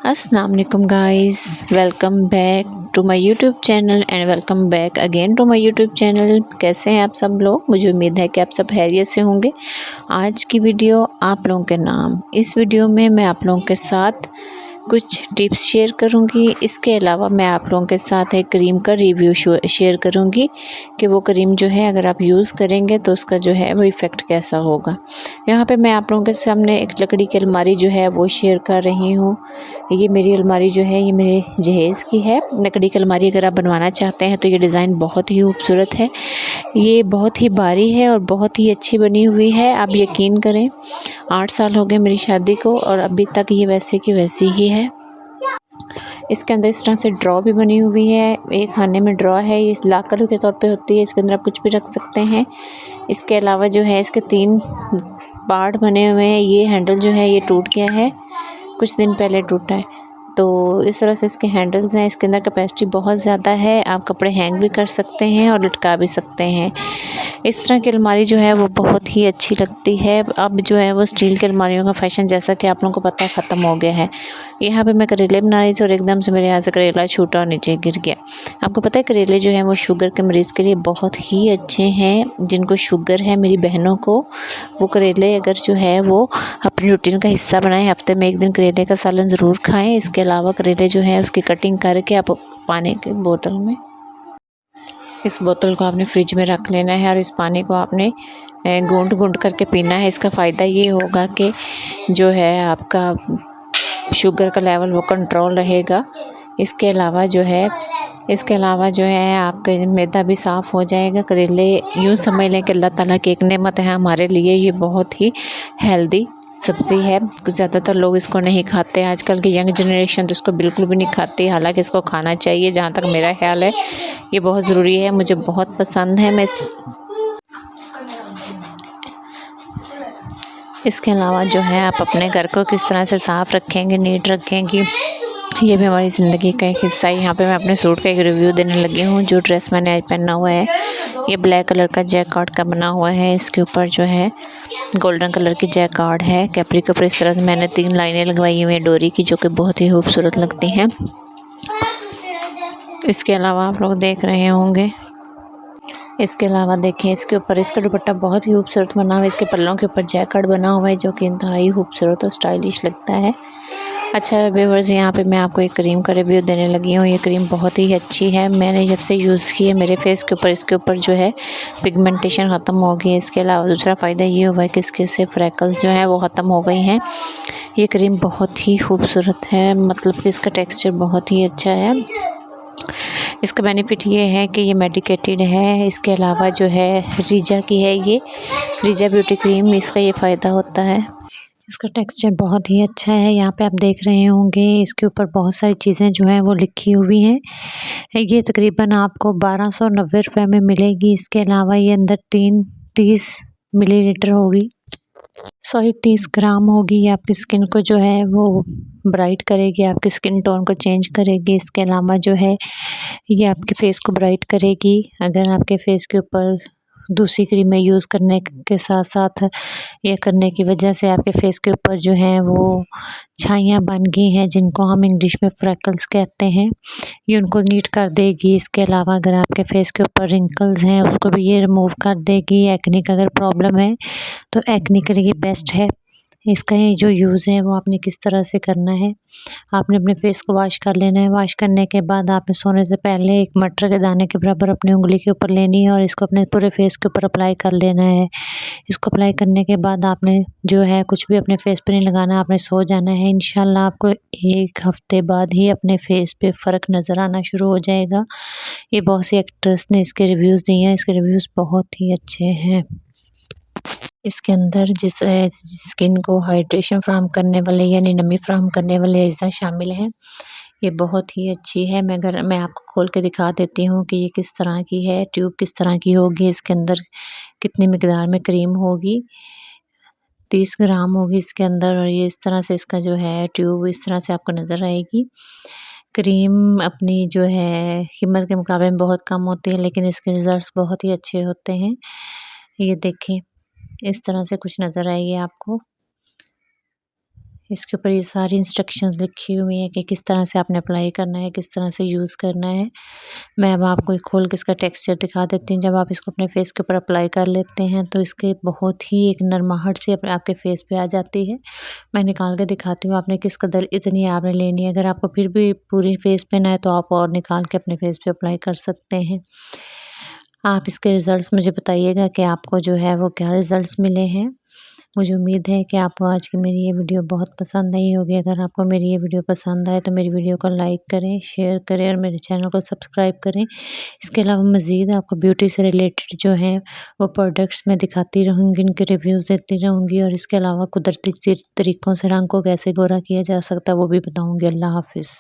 अस्सलाम वालेकुम guys, welcome back to my YouTube channel and welcome back again to my YouTube channel. कैसे हैं आप सब लोग? मुझे उम्मीद है कि आप सब खैरियत से होंगे। आज की वीडियो आप लोगों के नाम। इस वीडियो में मैं आप लोगों के साथ कुछ टिप्स शेयर करूंगी। इसके अलावा मैं आप लोगों के साथ एक क्रीम का रिव्यू शेयर करूंगी कि वो क्रीम जो है अगर आप यूज़ करेंगे तो उसका जो है वो इफ़ेक्ट कैसा होगा। यहाँ पे मैं आप लोगों के सामने एक लकड़ी की अलमारी जो है वो शेयर कर रही हूँ। ये मेरी अलमारी जो है ये मेरे जहेज़ की है। लकड़ी की अलमारी अगर आप बनवाना चाहते हैं तो ये डिज़ाइन बहुत ही खूबसूरत है। ये बहुत ही भारी है और बहुत ही अच्छी बनी हुई है। आप यकीन करें 8 साल हो गए मेरी शादी को और अभी तक ये वैसे की वैसी ही है। इसके अंदर इस तरह से ड्रॉ भी बनी हुई है। एक खाने में ड्रॉ है, ये लॉकर के तौर पे होती है। इसके अंदर आप कुछ भी रख सकते हैं। इसके अलावा जो है इसके 3 पार्ट बने हुए हैं। ये हैंडल जो है ये टूट गया है, कुछ दिन पहले टूटा है। तो इस तरह से इसके हैंडल्स हैं। इसके अंदर कैपेसिटी बहुत ज़्यादा है। आप कपड़े हैंग भी कर सकते हैं और लटका भी सकते हैं। इस तरह की अलमारी जो है वो बहुत ही अच्छी लगती है। अब जो है वो स्टील की अलमारियों का फैशन जैसा कि आप लोगों को पता है ख़त्म हो गया है। यहाँ पे मैं करेले बना रही थी और एकदम से मेरे यहाँ से करेला छूटा और नीचे गिर गया। आपको पता है करेले जो है वो शुगर के मरीज़ के लिए बहुत ही अच्छे हैं। जिनको शुगर है मेरी बहनों को, वो करेले अगर जो है वो अपनी रूटीन का हिस्सा बनाएं। हफ्ते में 1 दिन करेले का सालन ज़रूर खाएं। इसके अलावा करेले जो है उसकी कटिंग करके आप पानी की बोतल में, इस बोतल को आपने फ्रिज में रख लेना है और इस पानी को आपने गूंद गूंद करके पीना है। इसका फ़ायदा ये होगा कि जो है आपका शुगर का लेवल वो कंट्रोल रहेगा। इसके अलावा जो है आपका मैदा भी साफ़ हो जाएगा। करेले यूँ समझ लें कि अल्लाह ताला की एक नेमत है हमारे लिए। ये बहुत ही हेल्दी सब्ज़ी है। कुछ ज़्यादातर लोग इसको नहीं खाते। आजकल की यंग जनरेशन तो इसको बिल्कुल भी नहीं खाती, हालांकि इसको खाना चाहिए। जहाँ तक मेरा ख्याल है ये बहुत ज़रूरी है, मुझे बहुत पसंद है। इसके अलावा जो है आप अपने घर को किस तरह से साफ़ रखेंगे, नीट रखेंगे, ये भी हमारी ज़िंदगी का एक हिस्सा है। यहाँ पे मैं अपने सूट का एक रिव्यू देने लगी हूँ। जो ड्रेस मैंने आज पहना हुआ है ये ब्लैक कलर का जैकार्ड का बना हुआ है। इसके ऊपर जो है गोल्डन कलर की जैकार्ड है। कैपरी के ऊपर इस तरह से मैंने 3 लाइनें लगवाई हुई हैं डोरी की, जो कि बहुत ही खूबसूरत लगती हैं। इसके अलावा आप लोग देख रहे होंगे, इसके अलावा देखें इसके ऊपर इसका दुपट्टा बहुत ही खूबसूरत बना हुआ है। इसके पल्लों के ऊपर जैकार्ड बना हुआ है जो कि इंतहाई खूबसूरत और स्टाइलिश लगता है। अच्छा व्यूअर्स, यहाँ पे मैं आपको एक क्रीम का रिव्यू देने लगी हूँ। ये क्रीम बहुत ही अच्छी है। मैंने जब से यूज़ की है मेरे फेस के ऊपर इसके ऊपर जो है पिगमेंटेशन ख़त्म हो गई है। इसके अलावा दूसरा फ़ायदा ये हुआ है कि इसके से फ्रैकल्स जो है वो ख़त्म हो गई हैं। ये क्रीम बहुत ही खूबसूरत है, मतलब कि इसका टेक्स्चर बहुत ही अच्छा है। इसका बेनिफिट ये है कि ये मेडिकेटेड है। इसके अलावा जो है रीजा की है, ये रीजा ब्यूटी क्रीम, इसका ये फ़ायदा होता है। इसका टेक्सचर बहुत ही अच्छा है। यहाँ पे आप देख रहे होंगे इसके ऊपर बहुत सारी चीज़ें जो हैं वो लिखी हुई हैं। ये तकरीबन आपको 1290 रुपये में मिलेगी। इसके अलावा ये अंदर 30 मिलीलीटर होगी, 30 ग्राम होगी। ये आपकी स्किन को जो है वो ब्राइट करेगी, आपकी स्किन टोन को चेंज करेगी। इसके अलावा जो है ये आपके फेस को ब्राइट करेगी। अगर आपके फेस के ऊपर दूसरी क्रीमें यूज़ करने के साथ साथ ये करने की वजह से आपके फेस के ऊपर जो है वो छाइयाँ बन गई हैं, जिनको हम इंग्लिश में फ्रैकल्स कहते हैं, ये उनको नीट कर देगी। इसके अलावा अगर आपके फेस के ऊपर रिंकल्स हैं उसको भी ये रिमूव कर देगी। एक्ने का अगर प्रॉब्लम है तो एक्ने के लिए बेस्ट है। इसका ये जो यूज़ है वो आपने किस तरह से करना है, आपने अपने फेस को वॉश कर लेना है। वॉश करने के बाद आपने सोने से पहले एक मटर के दाने के बराबर अपनी उंगली के ऊपर लेनी है और इसको अपने पूरे फेस के ऊपर अप्लाई कर लेना है। इसको अप्लाई करने के बाद आपने जो है कुछ भी अपने फेस पे नहीं लगाना, आपने सो जाना है। इंशाल्लाह आपको 1 हफ्ते बाद ही अपने फेस पे फ़र्क नज़र आना शुरू हो जाएगा। ये बहुत सी एक्ट्रेस ने इसके रिव्यूज़ दिए हैं, इसके रिव्यूज़ बहुत ही अच्छे हैं। इसके अंदर जिस स्किन को हाइड्रेशन फ्राहम करने वाले यानी नमी फ्राहम करने वाले अज़्ज़ा शामिल हैं। ये बहुत ही अच्छी है। मैं आपको खोल के दिखा देती हूँ कि ये किस तरह की है, ट्यूब किस तरह की होगी, इसके अंदर कितनी मिकदार में क्रीम होगी। 30 ग्राम होगी इसके अंदर और ये इस तरह से इसका जो है ट्यूब इस तरह से आपको नज़र आएगी। क्रीम अपनी जो है कीमत के मुकाबले में बहुत कम होती है, लेकिन इसके रिज़ल्ट्स बहुत ही अच्छे होते हैं। ये देखें इस तरह से कुछ नज़र आएगी आपको। इसके ऊपर ये सारी इंस्ट्रक्शंस लिखी हुई हैं कि किस तरह से आपने अप्लाई करना है, किस तरह से यूज़ करना है। मैं अब आपको खोल के इसका टेक्सचर दिखा देती हूँ। जब आप इसको अपने फेस के ऊपर अप्लाई कर लेते हैं तो इसके बहुत ही एक नरमाहट सी आपके फेस पे आ जाती है। मैं निकाल के दिखाती हूँ आपने किस कदर इतनी आपने लेनी है। अगर आपको फिर भी पूरी फेस पे ना है तो आप और निकाल के अपने फेस पे अप्लाई कर सकते हैं। आप इसके रिज़ल्ट्स मुझे बताइएगा कि आपको जो है वो क्या रिज़ल्ट्स मिले हैं। मुझे उम्मीद है कि आपको आज की मेरी ये वीडियो बहुत पसंद आई होगी। अगर आपको मेरी ये वीडियो पसंद आए तो मेरी वीडियो को लाइक करें, शेयर करें और मेरे चैनल को सब्सक्राइब करें। इसके अलावा मज़ीद आपको ब्यूटी से रिलेटेड जो है वो प्रोडक्ट्स मैं दिखाती रहूँगी, इनके रिव्यूज़ देती रहूँगी और इसके अलावा कुदरती तरीक़ों से रंग को कैसे गोरा किया जा सकता है वो भी बताऊँगी। अल्लाह हाफ़िज़।